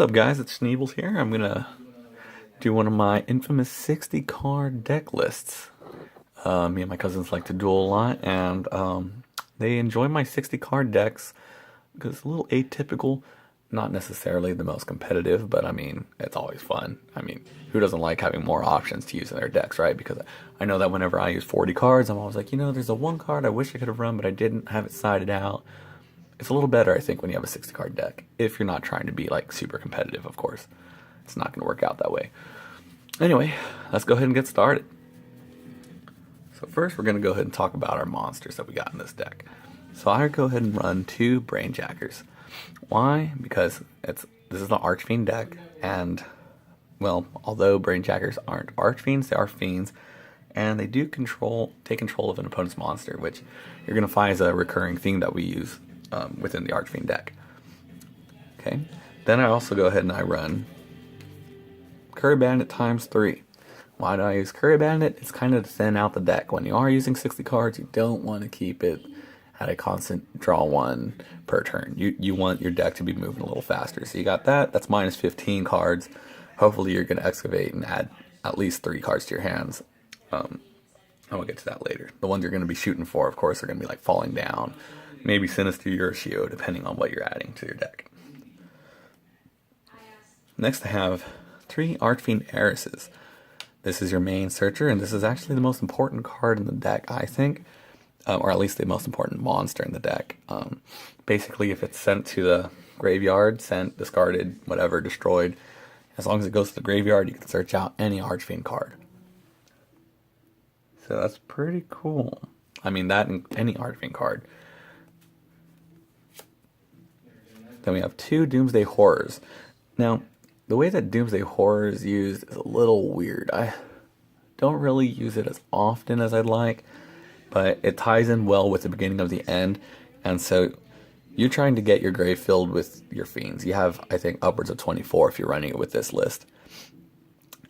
What's up, guys? It's Schneebles here. I'm gonna do one of my infamous 60 card deck lists. Me and my cousins like to duel a lot, and they enjoy my 60 card decks because it's a little atypical, not necessarily the most competitive, but I mean, it's always fun. I mean, who doesn't like having more options to use in their decks, right? Because I know that whenever I use 40 cards, I'm always like, there's a one card I wish I could have run, but I didn't have it sided out. It's a little better, I think, when you have a 60 card deck. If you're not trying to be like super competitive, of course. It's not going to work out that way. Anyway, let's go ahead and get started. So first we're going to go ahead and talk about our monsters that we got in this deck. So I go ahead and run 2 Brainjackers. Why? Because this is an Archfiend deck, and well, although Brainjackers aren't Archfiends, they are Fiends, and they do take control of an opponent's monster, which you're going to find is a recurring theme that we use within the Archfiend deck. Okay, then I also go ahead and I run Curry Bandit times 3. Why do I use Curry Bandit? It's kind of to thin out the deck. When you are using 60 cards, you don't want to keep it at a constant draw 1 per turn. You want your deck to be moving a little faster. So you got that. That's minus 15 cards. Hopefully you're going to excavate and add at least 3 cards to your hands. And we'll get to that later. The ones you're going to be shooting for, of course, are going to be like Falling Down, maybe Sinister Urshio, depending on what you're adding to your deck. Next I have 3 Archfiend Heiresses. This is your main searcher, and this is actually the most important card in the deck, I think. Or at least the most important monster in the deck. Basically, if it's sent to the graveyard, sent, discarded, whatever, destroyed, as long as it goes to the graveyard, you can search out any Archfiend card. So that's pretty cool. I mean, that and any Archfiend card. Then we have 2 Doomsday Horrors. Now, the way that Doomsday Horror is used is a little weird. I don't really use it as often as I'd like, but it ties in well with the beginning of the end, and so you're trying to get your grave filled with your fiends. You have, I think, upwards of 24 if you're running it with this list.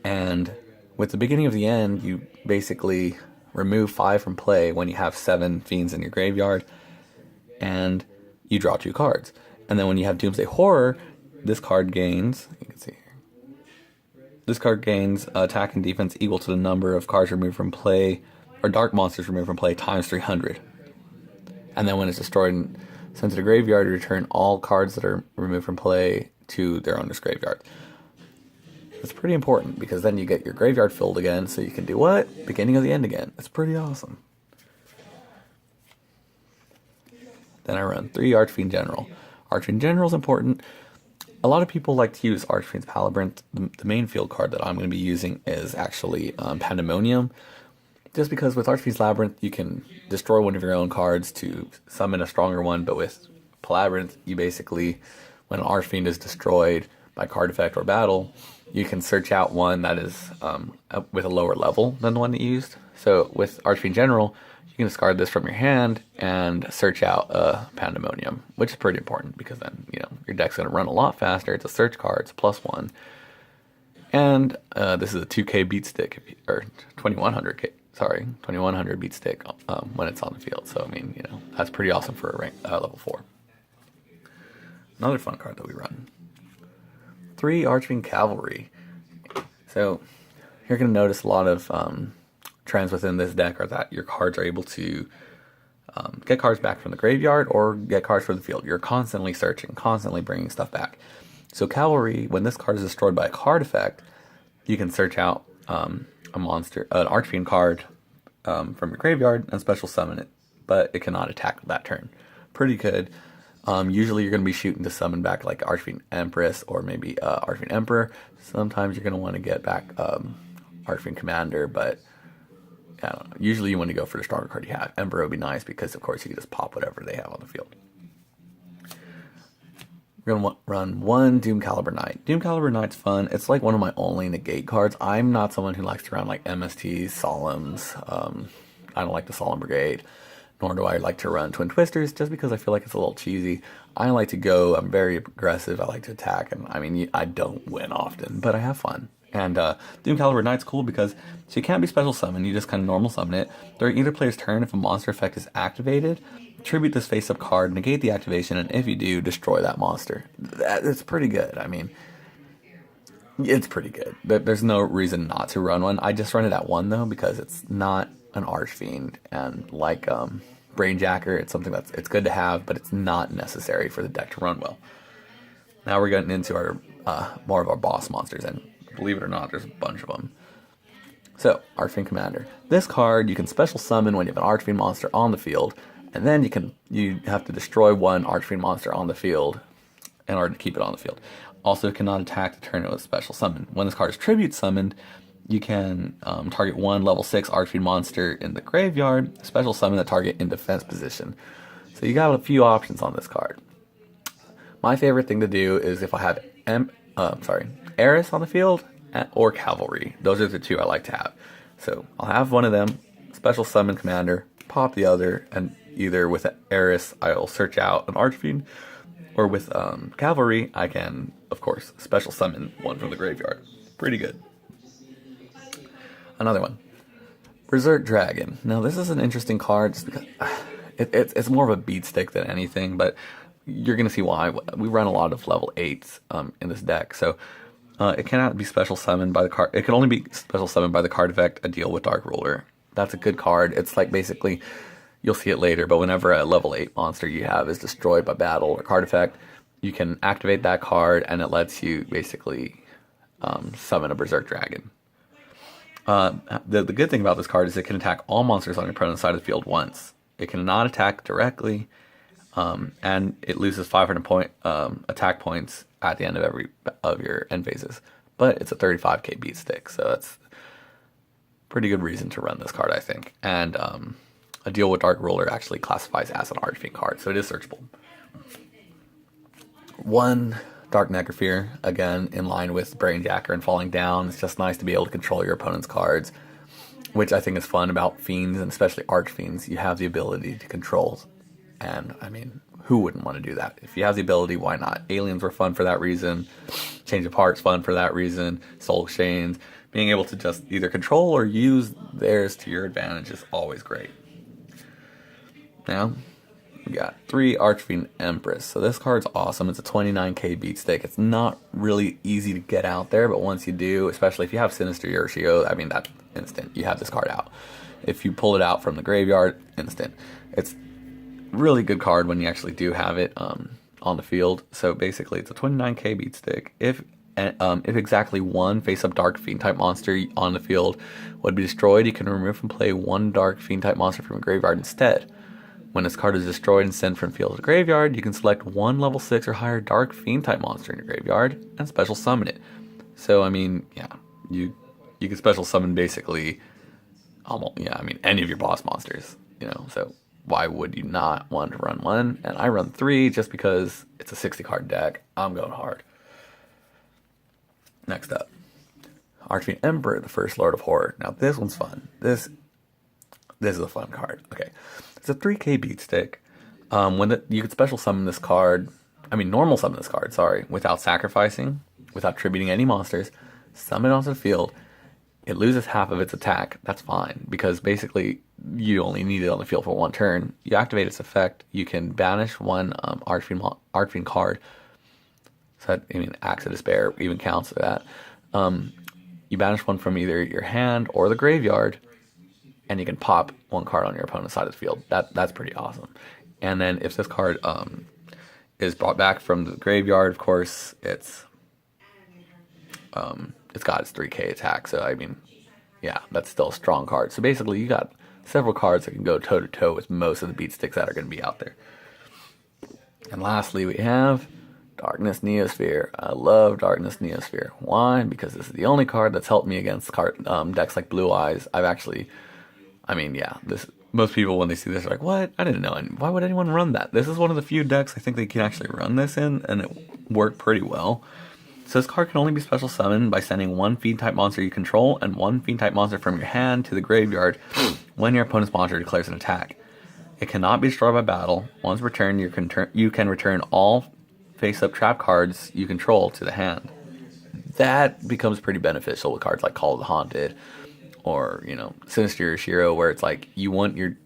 And with the beginning of the end, you basically remove 5 from play when you have 7 fiends in your graveyard, and you draw 2 cards. And then when you have Doomsday Horror, this card gains, you can see here, this card gains attack and defense equal to the number of cards removed from play, or dark monsters removed from play, times 300. And then when it's destroyed and sent to the graveyard, you return all cards that are removed from play to their owner's graveyard. It's pretty important, because then you get your graveyard filled again, so you can do what? Beginning of the end again. It's pretty awesome. Then I run 3 Archfiend General. Archfiend General is important. A lot of people like to use Archfiend's Palabyrinth. The main field card that I'm going to be using is actually Pandemonium. Just because with Archfiend's Labyrinth, you can destroy one of your own cards to summon a stronger one, but with Palabyrinth, you basically, when an Archfiend is destroyed by card effect or battle, you can search out one that is with a lower level than the one that you used. So with Archfiend General, you can discard this from your hand and search out a Pandemonium, which is pretty important, because then, your deck's going to run a lot faster. It's a search card, it's a +1. And this is a 2k beat stick, or 2100 beat stick when it's on the field. So, I mean, that's pretty awesome for a rank, level 4. Another fun card that we run. 3 Archfiend Cavalry. So, you're going to notice a lot of trends within this deck are that your cards are able to get cards back from the graveyard or get cards from the field. You're constantly searching, constantly bringing stuff back. So Cavalry, when this card is destroyed by a card effect, you can search out a monster, an Archfiend card from your graveyard and special summon it, but it cannot attack that turn. Pretty good. Usually you're going to be shooting to summon back like Archfiend Empress or maybe Archfiend Emperor. Sometimes you're going to want to get back Archfiend Commander, but I don't know. Usually you want to go for the stronger card you have. Emperor would be nice because, of course, you can just pop whatever they have on the field. We're going to run 1 Doom Caliber Knight. Doom Caliber Knight's fun. It's like one of my only negate cards. I'm not someone who likes to run like MSTs, Solemns. I don't like the Solemn Brigade, nor do I like to run Twin Twisters, just because I feel like it's a little cheesy. I like to go, I'm very aggressive, I like to attack, and I mean, I don't win often, but I have fun. And Doom Caliber Knight's cool because so you can't be special summoned, you just kind of normal summon it. During either player's turn, if a monster effect is activated, tribute this face-up card, negate the activation, and if you do, destroy that monster. That's pretty good. I mean, It's pretty good. There's no reason not to run one. I just run it at one though because it's not an Archfiend, and like Brainjacker, it's something it's good to have, but it's not necessary for the deck to run well. Now we're getting into our more of our boss monsters, and believe it or not, there's a bunch of them. So, Archfiend Commander. This card you can special summon when you have an Archfiend monster on the field, and then you have to destroy one Archfiend monster on the field in order to keep it on the field. Also, cannot attack the turn it was special summon. When this card is tribute summoned, you can target one level 6 Archfiend monster in the graveyard, special summon the target in defense position. So you got a few options on this card. My favorite thing to do is if I have Eris on the field or Cavalry. Those are the two I like to have. So I'll have one of them, special summon commander, pop the other, and either with Eris I'll search out an Archfiend, or with Cavalry I can, of course, special summon one from the graveyard. Pretty good. Another one, Berserk Dragon. Now this is an interesting card just because it's more of a beat stick than anything, but you're going to see why. We run a lot of level 8s in this deck, so it cannot be special summoned by the card. It can only be special summoned by the card effect, A Deal with Dark Ruler. That's a good card. It's like basically, you'll see it later, but whenever a level 8 monster you have is destroyed by battle or card effect, you can activate that card, and it lets you basically summon a Berserk Dragon. The good thing about this card is it can attack all monsters on your opponent's side of the field once. It cannot attack directly, and it loses 500 attack points at the end of every of your end phases. But it's a 35k beat stick, so that's pretty good reason to run this card, I think. And A Deal with Dark Ruler actually classifies as an Archfiend card, so it is searchable. One Dark Necrosphere, again, in line with Brainjacker and Falling Down. It's just nice to be able to control your opponent's cards, which I think is fun about Fiends, and especially Archfiends. You have the ability to control, and I mean, who wouldn't want to do that? If you have the ability, why not? Aliens were fun for that reason. Change of Heart's fun for that reason. Soul Chains. Being able to just either control or use theirs to your advantage is always great. Now, we got 3 Archfiend Empress. So this card's awesome. It's a 29k beat stick. It's not really easy to get out there, but once you do, especially if you have Sinister YUGIOH, I mean, that's instant. You have this card out. If you pull it out from the graveyard, instant. It's really good card when you actually do have it on the field. So basically, it's a 29k beat stick. If exactly one face-up Dark Fiend type monster on the field would be destroyed, you can remove from play one Dark Fiend type monster from a graveyard instead. When this card is destroyed and sent from field to graveyard, you can select one level 6 or higher Dark Fiend type monster in your graveyard and special summon it. So I mean, yeah, you can special summon basically any of your boss monsters, so why would you not want to run one? And I run 3 just because it's a 60 card deck. I'm going hard. Next up, Archfiend Emperor, the First Lord of Horror. Now this one's fun. This is a fun card. Okay, it's a 3k beat stick. You could special summon this card. Normal summon this card. Sorry, without sacrificing, without tributing any monsters. Summon it onto the field. It loses half of its attack. That's fine, because basically you only need it on the field for one turn. You activate its effect. You can banish one Archfiend card. So that, Axe of Despair even counts for that. You banish one from either your hand or the graveyard, and you can pop one card on your opponent's side of the field. That's pretty awesome. And then if this card is brought back from the graveyard, of course, it's got its 3k attack. So yeah, that's still a strong card. So basically, you got several cards that can go toe to toe with most of the beat sticks that are going to be out there. And lastly, we have Darkness Neosphere. I love Darkness Neosphere. Why? Because this is the only card that's helped me against decks like Blue Eyes. Most people, when they see this, are like, what? I didn't know. And why would anyone run that? This is one of the few decks I think they can actually run this in, and it worked pretty well. So this card can only be special summoned by sending one Fiend type monster you control and one Fiend type monster from your hand to the graveyard when your opponent's monster declares an attack. It cannot be destroyed by battle. Once returned, you can return all face-up trap cards you control to the hand. That becomes pretty beneficial with cards like Call of the Haunted or, Sinister YUGIOH, where it's like you want your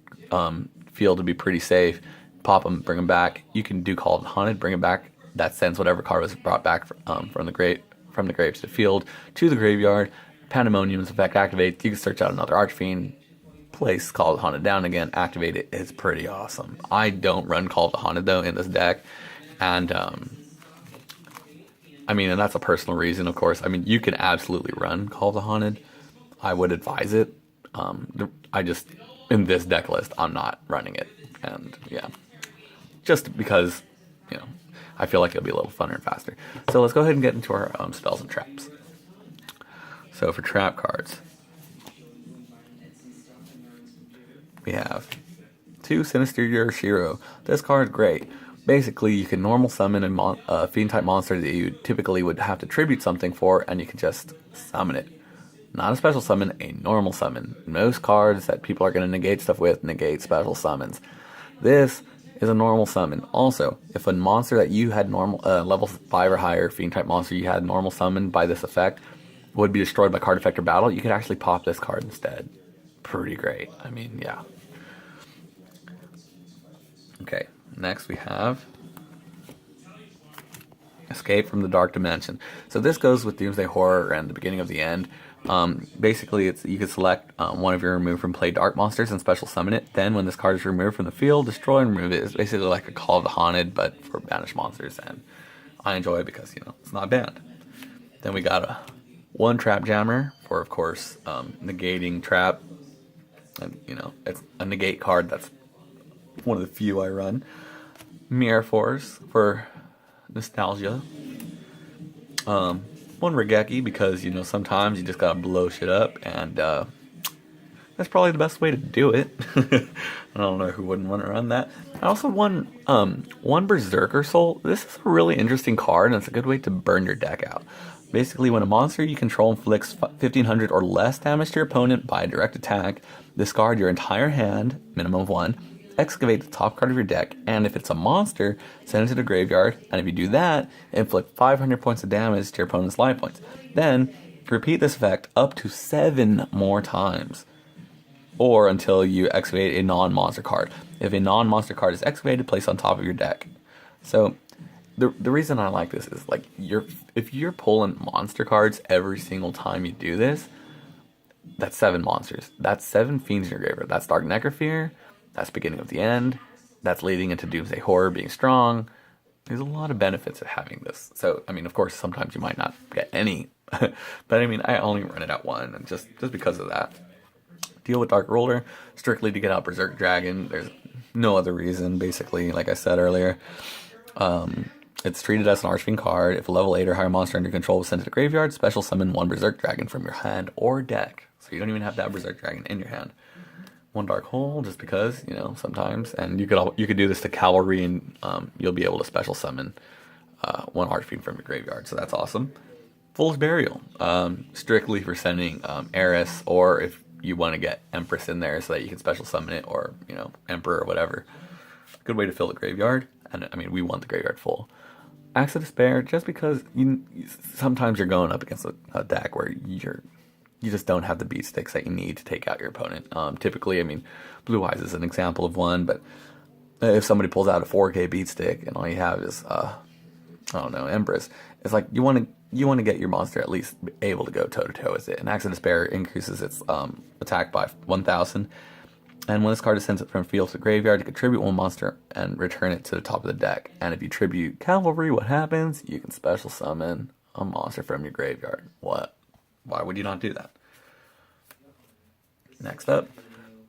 field to be pretty safe. Pop them, bring them back. You can do Call of the Haunted, bring them back. That sends whatever card was brought back from the from the grave to the field to the graveyard. Pandemonium's effect activates. You can search out another Archfiend, place Call of the Haunted down again, activate it. It's pretty awesome. I don't run Call of the Haunted though in this deck, and I mean, and that's a personal reason, of course. I mean, you can absolutely run Call of the Haunted. I would advise it. I just, in this deck list, I'm not running it, and yeah, just because, you know, I feel like it'll be a little funner and faster. So let's go ahead and get into our spells and traps. So for trap cards, we have 2 Sinister Yorishiro. This card is great. Basically, you can normal summon a fiend-type monster that you typically would have to tribute something for, and you can just summon it. Not a special summon, a normal summon. Most cards that people are going to negate stuff with negate special summons. This is a normal summon. Also, if a monster that you had normal level 5 or higher fiend-type monster you had normal summoned by this effect would be destroyed by card effect or battle, you could actually pop this card instead. Pretty great. I mean, yeah. Okay, next we have Escape from the Dark Dimension. So this goes with Doomsday Horror and the beginning of the end. Basically, you can select one of your remove from play dark monsters and special summon it. Then, when this card is removed from the field, destroy and remove it. It's basically like a Call of the Haunted, but for banished monsters, and I enjoy it because, you know, it's not banned. Then we got a 1 Trap Jammer for, of course, negating trap, and you know, it's a negate card. That's one of the few I run. Mirror Force for nostalgia. 1 Regeki because, you know, sometimes you just gotta blow shit up, and that's probably the best way to do it. I don't know who wouldn't want to run that. I also won 1 Berserker Soul. This is a really interesting card, and it's a good way to burn your deck out. Basically, when a monster you control inflicts 1500 or less damage to your opponent by a direct attack, discard your entire hand, minimum of 1, excavate the top card of your deck, and if it's a monster, send it to the graveyard, and if you do that, inflict 500 points of damage to your opponent's life points. Then, repeat this effect up to 7 more times, or until you excavate a non-monster card. If a non-monster card is excavated, place on top of your deck. So, the reason I like this is, like, if you're pulling monster cards every single time you do this, that's 7 monsters. That's 7 fiends in your graveyard. That's Dark Necrophere. That's beginning of the end. That's leading into Doomsday Horror being strong. There's a lot of benefits of having this. So, I mean, of course, sometimes you might not get any. But, I mean, I only run it at 1, and just because of that. Deal with Dark Ruler, strictly to get out Berserk Dragon. There's no other reason, basically, like I said earlier. It's treated as an Archfiend card. If a level 8 or higher monster under control was sent to the graveyard, special summon 1 Berserk Dragon from your hand or deck. So you don't even have to have Berserk Dragon in your hand. 1 Dark Hole, just because, you know, sometimes. And you could do this to Cavalry, and you'll be able to special summon 1 Archfiend from your graveyard. So that's awesome. Fool's Burial, strictly for sending Heiress, or if you want to get Empress in there so that you can special summon it, or, you know, Emperor or whatever. Good way to fill the graveyard. And I mean, we want the graveyard full. Axe of Despair, just because sometimes you're going up against a deck where you just don't have the beat sticks that you need to take out your opponent. Typically, I mean, Blue Eyes is an example of one, but if somebody pulls out a 4K beat stick and all you have is, I don't know, Empress, it's like you want to get your monster at least able to go toe-to-toe with it. And Axe of Despair increases its attack by 1,000. And when this card is sent from field to graveyard, you can tribute 1 monster and return it to the top of the deck. And if you tribute Cavalry, what happens? You can special summon a monster from your graveyard. What? Why would you not do that? Next up,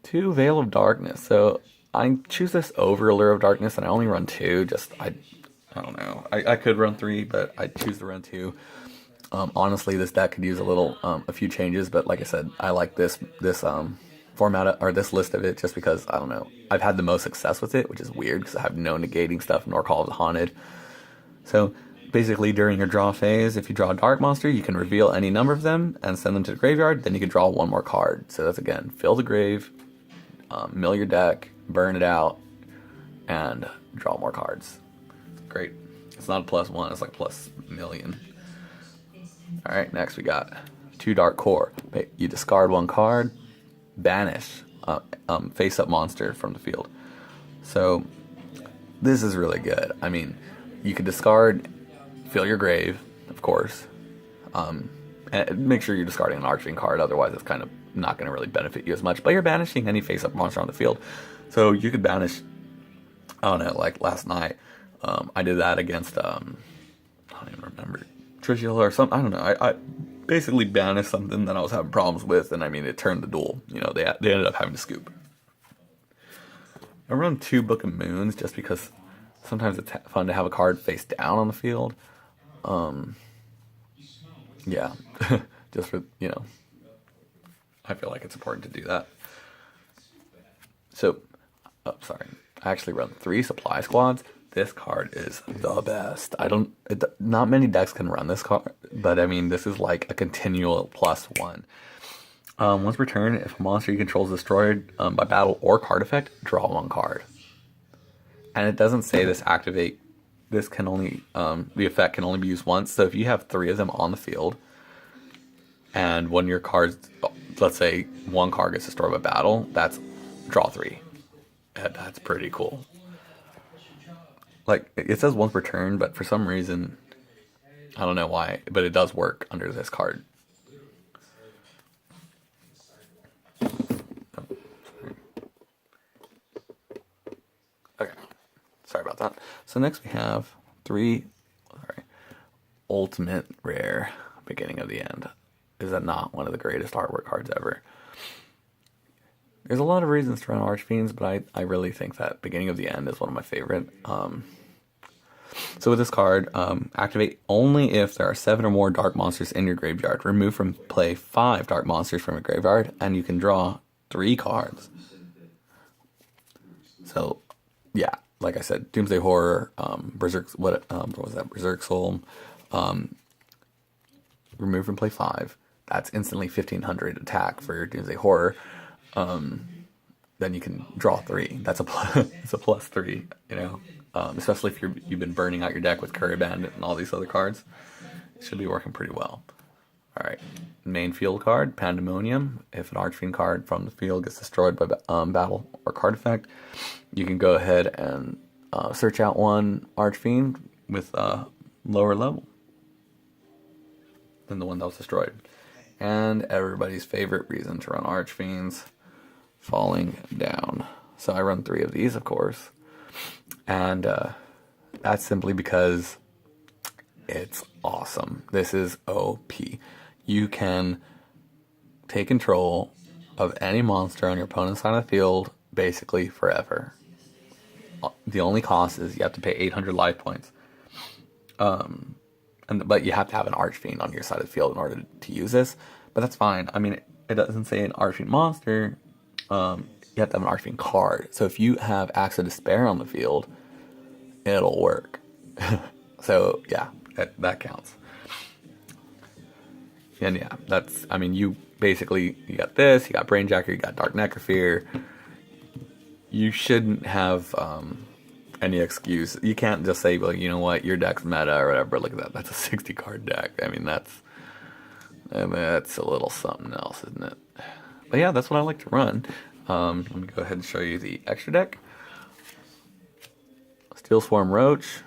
2 Veil of Darkness. So I choose this over Allure of Darkness, and I only run 2. I don't know. I could run 3, but I choose to run 2. Honestly, this deck could use a few changes, but like I said, I like this format, or this list of it, just because, I don't know, I've had the most success with it, which is weird because I have no negating stuff nor Call of the Haunted. So basically, during your draw phase, if you draw a dark monster, you can reveal any number of them and send them to the graveyard. Then you can draw 1 more card. So that's, again, fill the grave, mill your deck, burn it out, and draw more cards. Great. It's not a +1, it's like +1,000,000. Alright, next we got 2 Dark Core. You discard 1 card, banish face-up monster from the field. So this is really good. I mean, you could discard, fill your grave, of course, And make sure you're discarding an Archfiend card, otherwise it's kind of not going to really benefit you as much. But you're banishing any face-up monster on the field. So you could banish, I don't know, like last night, I did that against, I don't even remember, Trishula or something, I don't know. I basically banished something that I was having problems with, and I mean, it turned the duel. You know, they ended up having to scoop. I run 2 Book of Moons just because sometimes it's fun to have a card face down on the field. Yeah, just for, you know, I feel like it's important to do that. So, sorry, I actually run 3 Supply Squads. This card is the best. Not many decks can run this card, but I mean, this is like a continual +1. Once per turn, if a monster you control is destroyed by battle or card effect, draw 1 card. And it doesn't say this activate. This can only, the effect can only be used once. So if you have 3 of them on the field, and one of your cards, let's say 1 card gets destroyed by battle, that's draw 3. And that's pretty cool. Like, it says once per turn, but for some reason, I don't know why, but it does work under this card. Okay, sorry about that. So next we have 3, ultimate rare, beginning of the end. Is that not one of the greatest artwork cards ever? There's a lot of reasons to run Archfiends, but I really think that beginning of the end is one of my favorite. So with this card, activate only if there are 7 or more dark monsters in your graveyard. Remove from play 5 dark monsters from your graveyard, and you can draw 3 cards. So, yeah, like I said, Doomsday Horror, Berserk, what was that? Berserk Soul. Remove from play 5. That's instantly 1500 attack for your Doomsday Horror. Then you can draw 3. That's a it's a +3, you know. Especially if you've been burning out your deck with Curry Bandit and all these other cards. It should be working pretty well. Alright, main field card, Pandemonium. If an Archfiend card from the field gets destroyed by battle or card effect, you can go ahead and search out 1 Archfiend with a lower level than the one that was destroyed. And everybody's favorite reason to run Archfiends, Falling Down. So I run 3 of these, of course. And that's simply because it's awesome. This is OP. You can take control of any monster on your opponent's side of the field basically forever. The only cost is you have to pay 800 life points. But you have to have an Archfiend on your side of the field in order to use this. But that's fine. I mean, it doesn't say an Archfiend monster. You have to have an Archfiend card. So if you have Axe of Despair on the field, it'll work. So yeah, that counts. And yeah, that's, I mean, you got this, you got Brainjacker, you got Dark Necrosphere. You shouldn't have any excuse. You can't just say, well, you know what, your deck's meta or whatever. Look at that, that's a 60 card deck. I mean, that's a little something else, isn't it? But yeah, that's what I like to run. Let me go ahead and show you the extra deck. Steel Swarm Roach,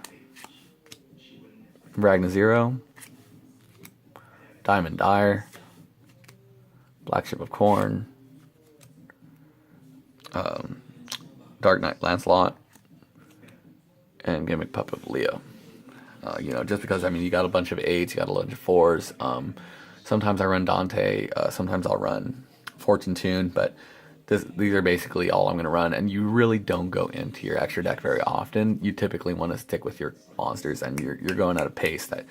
Ragna Zero, Diamond Dire, Black Ship of Corn, Dark Knight Lancelot, and Gimmick Puppet of Leo. You know, just because, I mean, you got a bunch of 8s, you got a bunch of 4s. Sometimes I run Dante, sometimes I'll run Fortune Tune, but these are basically all I'm going to run, and you really don't go into your extra deck very often. You typically want to stick with your monsters, and you're going at a pace that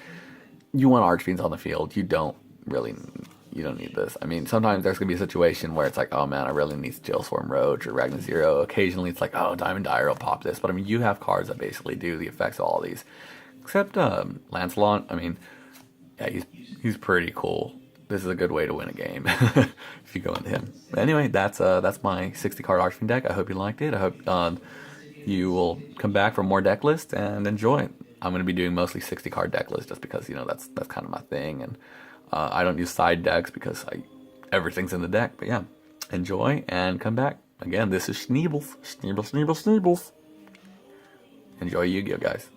you want Archfiends on the field. You don't need this. I mean, sometimes there's going to be a situation where it's like, oh man, I really need Steel Swarm Roach or Ragna Zero. Occasionally it's like, oh, Diamond Dire will pop this. But I mean, you have cards that basically do the effects of all these. Except Lancelot, I mean, yeah, he's pretty cool. This is a good way to win a game if you go into him. But anyway, that's my 60 card Archfiend deck. I hope you liked it. I hope you will come back for more deck lists and enjoy. I'm going to be doing mostly 60 card deck lists just because, you know, that's kind of my thing, and I don't use side decks because everything's in the deck. But yeah, enjoy and come back. Again, this is Schneebles. Schneebles. Enjoy Yu-Gi-Oh, guys.